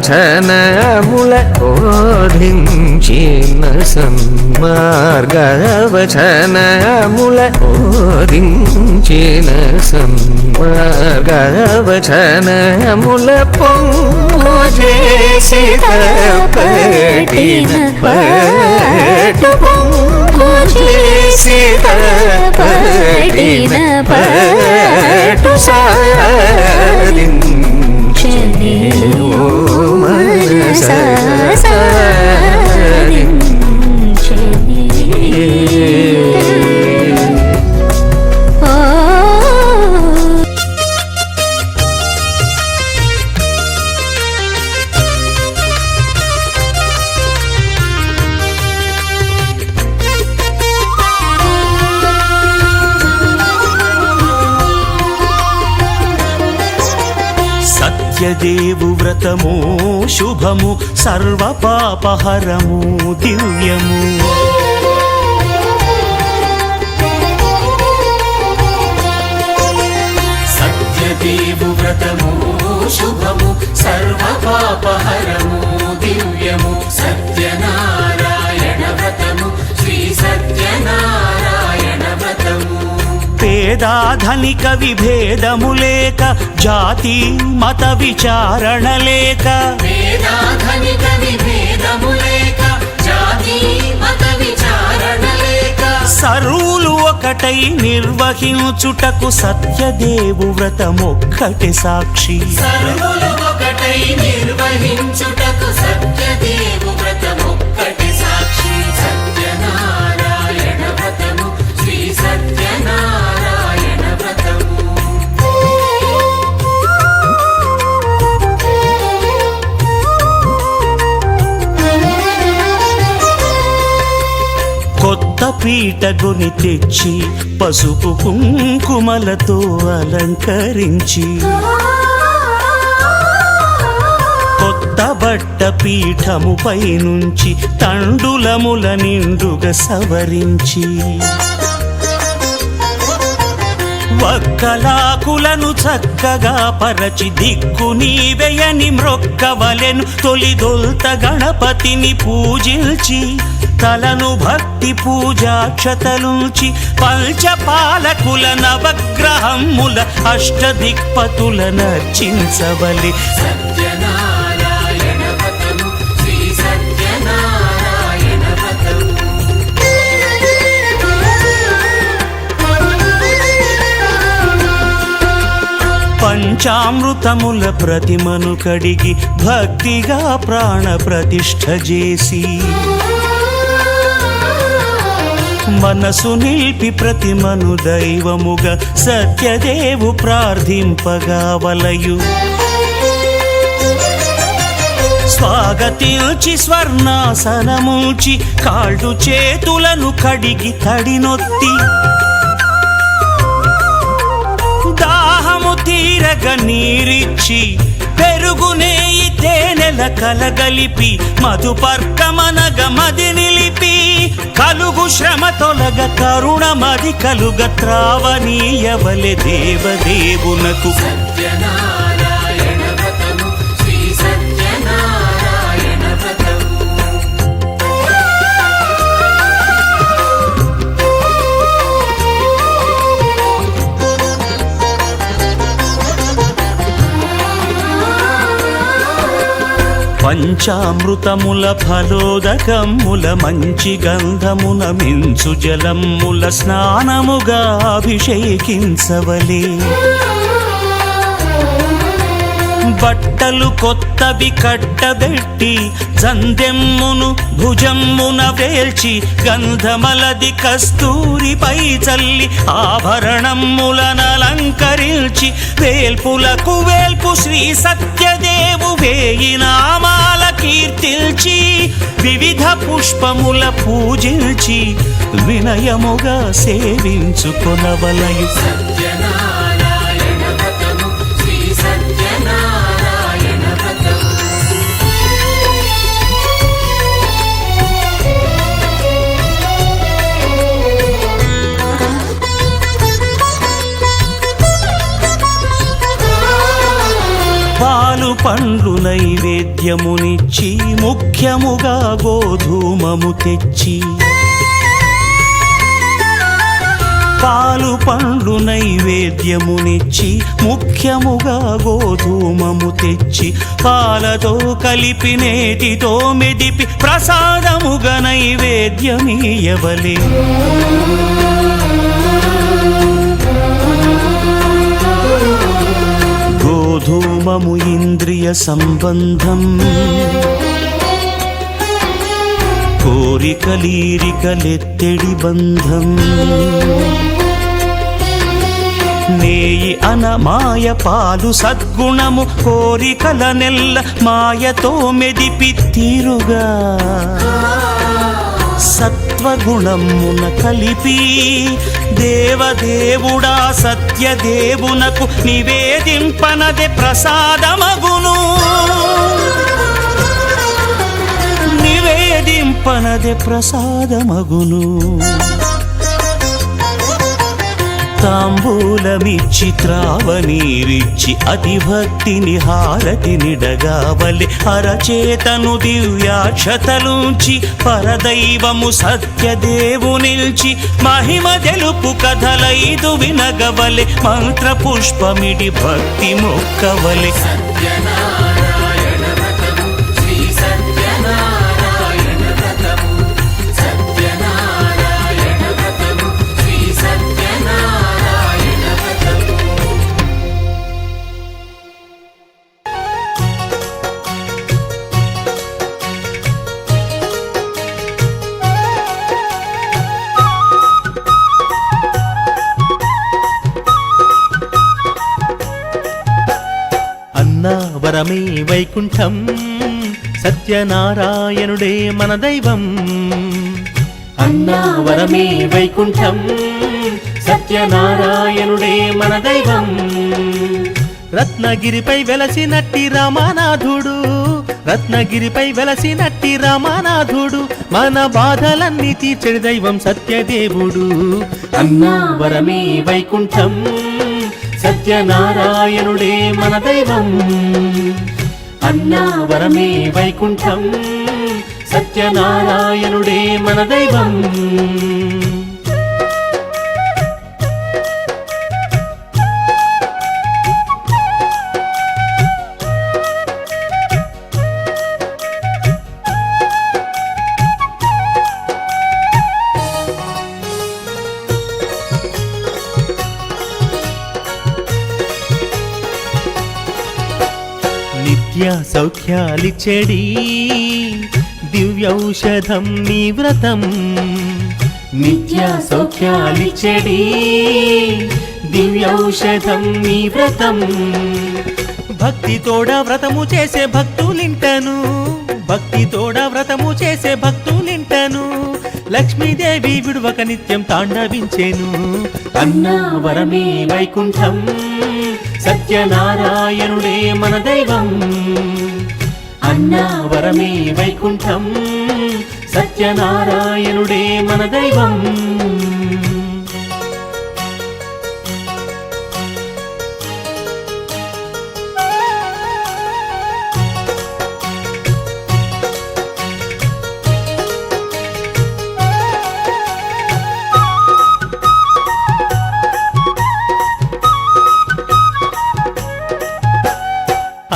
సన్మార్గవచనముల బోధించిన సన్మార్గవచనముల బోధించిన సన్మార్గవచనముల పొంగు చేసి తపటిన పటు పొంగు చేసి తపటిన పటు సాధించని ఓ మనసా సాధించని సత్యదేవు వ్రతము శుభము సర్వపాపహరము దివ్యము సత్యదేవు వ్రతము శుభము సర్వపాపహరము దివ్యము సత్యనారాయణ వ్రతము శ్రీ సత్యనారాయణ వ్రతము పేదాధనిక విభేదము లేక జాతి మత విచారణ లేక వేదాధనిక విభేదము లేక జాతి మత విచారణ లేక సర్వులు ఒకటై నిర్వహించుటకు సత్యదేవు వ్రతమొక్కటి సాక్షి సర్వులు ఒకటై నిర్వహించుటకు సత్యదేవు వ్రతమొక్కటి సాక్షి సత్యనారాయణ వ్రతము శ్రీ సత్యనారాయణ వ్రతము కొత్త పీటగుని తెచ్చి పసుపు కుంకుమలతో అలంకరించి కొత్త బట్ట పీఠముపై నుంచి తండులముల నిండుగా సవరించి వక్కలాకులను చక్కగా పరచి దిక్కు నీవెయని మ్రొక్కవలెను తొలిదొల్త గణపతిని పూజించి తలను భక్తి పూజాక్షతలుంచి పంచపాలకుల నవగ్రహముల అష్టదిక్పతుల నర్చించవలి సత్యనారాయణ వ్రతము శ్రీ సత్యనారాయణ వ్రతము పంచామృతముల ప్రతిమను కడిగి భక్తిగా ప్రాణ ప్రతిష్ఠ చేసి మనసు నిలిపి ప్రతిమను దైవముగా సత్యదేవు ప్రార్థింపగా వలయు స్వాగతించి స్వర్ణాసనముంచి కాళ్ళు చేతులను కడిగి తడినొత్తి దాహము తీరగ నీరిచ్చి పెరుగునేయి తేనెల కలగలిపి మధుపర్కమనగ మది నిలిపి కలుగు శ్రమ తొలగ కరుణ మది కలుగ త్రావనీయవలె దేవదేవునకు సత్యనారాయణ వ్రతము శ్రీ సత్యనారాయణ వ్రతము పంచామృతముల ఫలోదకముల మంచి గంధమున మించు జలముల స్నానముగా అభిషేకించవలే బట్టలు కొత్తవి కట్టబెట్టి జందెమ్మును భుజమ్మున వేల్చి గంధమలది కస్తూరిపై చల్లి ఆభరణములనలంకరించి వేల్పులకు వేల్పు శ్రీ సత్యదేవు వేయి నామాల కీర్తిల్చి వివిధ పుష్పముల పూజించి వినయముగా సేవించుకొనవలయు సత్యనారాయణ వ్రతము శ్రీ సత్యనారాయణ వ్రతము పాలు పాలు పండ్లు నైవేద్యమునిచ్చి ముఖ్యముగా గోధూమము తెచ్చి పాలు పండ్లు నైవేద్యమునిచ్చి ముఖ్యముగా గోధూమము తెచ్చి పాలతో కలిపి నేతితో మెదిపి ప్రసాదముగా నైవేద్యమీయవలే గోధూమము ఇంద్రియ సంబంధం కోరికలీరికలెత్తెడి బంధం నేయి అనమాయ పాలు సద్గుణము కోరికల నెల్ల మాయతో మెదిపి తీరుగా సత్వగుణమున కలిపి దేవదేవుడా సత్యదేవునకు నివేదింపనదే ప్రసాదమగును నివేదింపనదే ప్రసాదమగును తాంబూలమిచ్చి త్రావనీరిచ్చి అతిభక్తిని హారతి నిడగావలి అరచేతను దివ్యాక్షతలుంచి పరదైవము సత్యదేవు నిల్చి మహిమ తెలుపు కథలైదు వినగవలి మంత్ర పుష్పమిడి భక్తి మొక్కవలి సత్యనారాయణ వ్రతము శ్రీ సత్యనారాయణ వ్రతము సత్యనారాయణ వ్రతము శ్రీ సత్యనారాయణ వ్రతము అన్నా వరమే వైకుంఠం సత్యనారాయణుడే మన దైవం అన్నా వరమే వైకుంఠం సత్యనారాయణుడే మన దైవం రత్నగిరిపై వెలసినట్టి రామానాథుడు రత్నగిరిపై వెలసినట్టి రామానాథుడు మన బాధలన్నీ తీర్చెడి దైవం సత్యదేవుడు అన్నా వరమే వైకుంఠం సత్యనారాయణుడే మన దైవం అన్నా వరమే వైకుంఠం సత్యనారాయణుడే మన దైవం నిత్య సౌఖ్యాలిచ్చేడి దివ్యౌషధం నీ వ్రతం నిత్య సౌఖ్యాలిచ్చేడి దివ్యౌషధం నీ వ్రతం భక్తి తోడ వ్రతము చేసే భక్తులింటను భక్తి తోడ వ్రతము చేసే భక్తులింటను లక్ష్మీదేవి విడువక నిత్యం తాండవించెను అన్నా వరమే వైకుంఠం సత్యనారాయణుడే మన దైవం అన్నా వరమే వైకుంఠం సత్యనారాయణుడే మన దైవం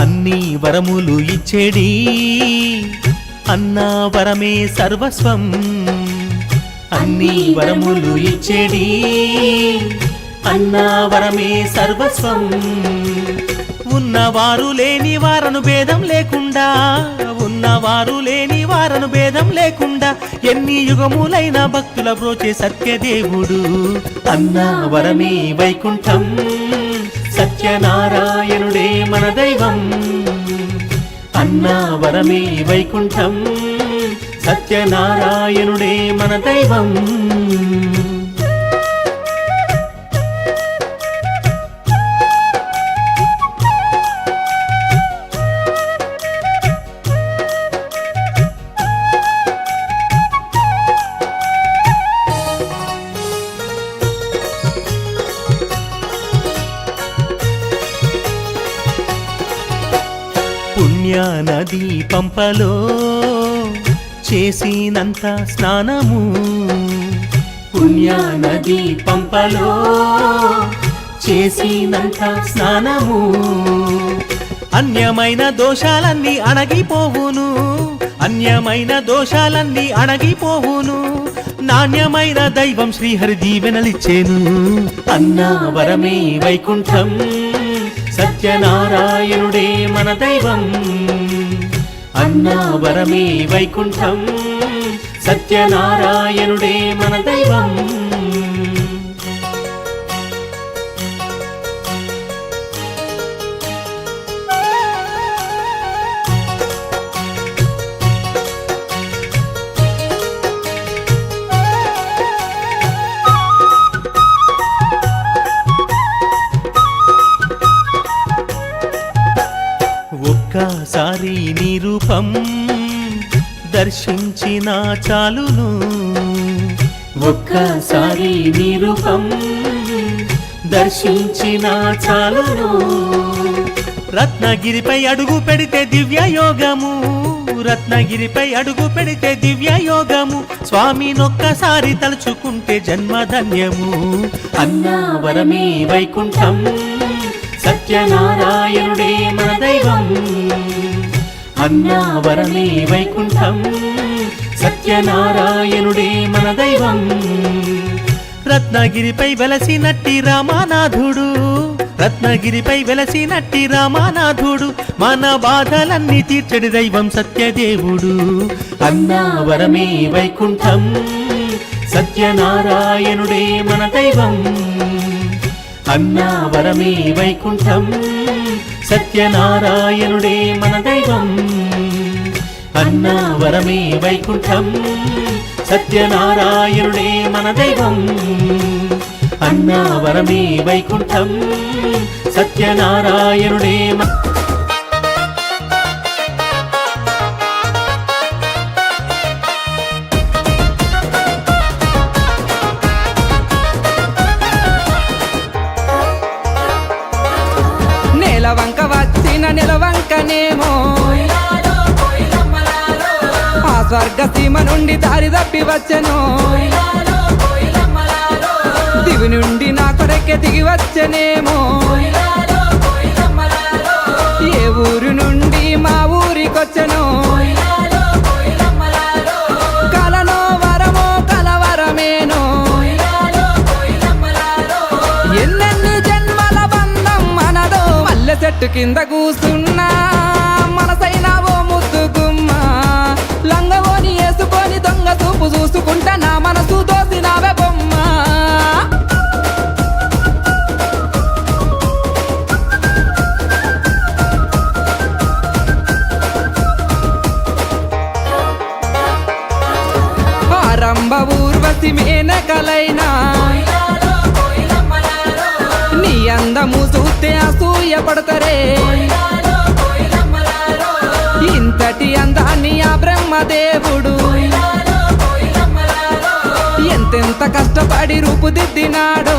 అన్ని వరములు ఇచ్చేడి అన్నా వరమే సర్వస్వం అన్ని వరములు ఇచ్చేడి అన్నా వరమే సర్వస్వం ఉన్నవారు లేని వారను భేదం లేకుండా ఉన్నవారు లేని వారను భేదం లేకుండా ఎన్ని యుగములైన భక్తుల బ్రోచే సత్యదేవుడు అన్నా వరమే వైకుంఠం సత్యనారాయణుడే మన దైవం అన్నా వరమే వైకుంఠం సత్యనారాయణుడే మన దైవం పుణ్య నది పంపలో చేసినంత స్నానము పుణ్య నది పంపలో చేసినంత స్నానము అన్యమైన దోషాలన్నీ అణగిపోవును అన్యమైన దోషాలన్నీ అణగిపోవును నాణ్యమైన దైవం శ్రీహరి దీవెనలిచ్చేను అన్నావరమే వైకుంఠం సత్యనారాయణుడే మన దైవం అన్నావరమే వైకుంఠం సత్యనారాయణుడే మన దైవం ఒక్కసారి నీ రూపం దర్శించిన చాలును ఒక్కసారి నీ రూపం దర్శించిన చాలును రత్నగిరిపై అడుగు పెడితే దివ్య యోగము రత్నగిరిపై అడుగు పెడితే దివ్య యోగము స్వామినొక్కసారి తలుచుకుంటే జన్మధన్యము అన్నావరమే వైకుంఠం సత్యనారాయణుడే మన దైవం అన్నావరమే వైకుంఠం సత్యనారాయణుడే మన దైవం రత్నగిరిపై వెలసినట్టి రామానాథుడు రత్నగిరిపై వెలసినట్టి రామానాథుడు మన బాధలన్నీ తీర్చడి దైవం సత్యదేవుడు అన్నావరమే వైకుంఠం సత్యనారాయణుడే మన దైవం అన్నావరమే వైకుంఠం సత్యనారాయణుడే మన దైవం అన్నావరమే వైకుంఠం సత్యనారాయణుడే మన దైవం అన్నావరమే వైకుంఠం సత్యనారాయణుడే నెలవంక వచ్చిన నెలవంకనేమో ఆ స్వర్గ సీమ నుండి దారి తప్పి వచ్చెను దివి నుండి నా కొరకే దిగి వచ్చెనేమో ఏ ఊరు నుండి మా ఊరికొచ్చెను కలనో వరమో కలవరమేనో ఎన్నెన్ని జన్మల బంధం మనదో మల్లె చెట్టు కింద కూసున్నా మనసైన ఓ ముద్దుగుమ్మ లంగవోని వేసుకొని దొంగ చూపు చూసుకుంటా నా మనసు దోసినావే బొమ్మ ఆరంభ ఊర్వశి మేనకలైనా నీ అందము చూస్తే అసూయ పడతారే ఇంతటి అందాన్ని ఆ బ్రహ్మదేవుడు ఎంతెంత కష్టపడి రూపుదిద్దినాడో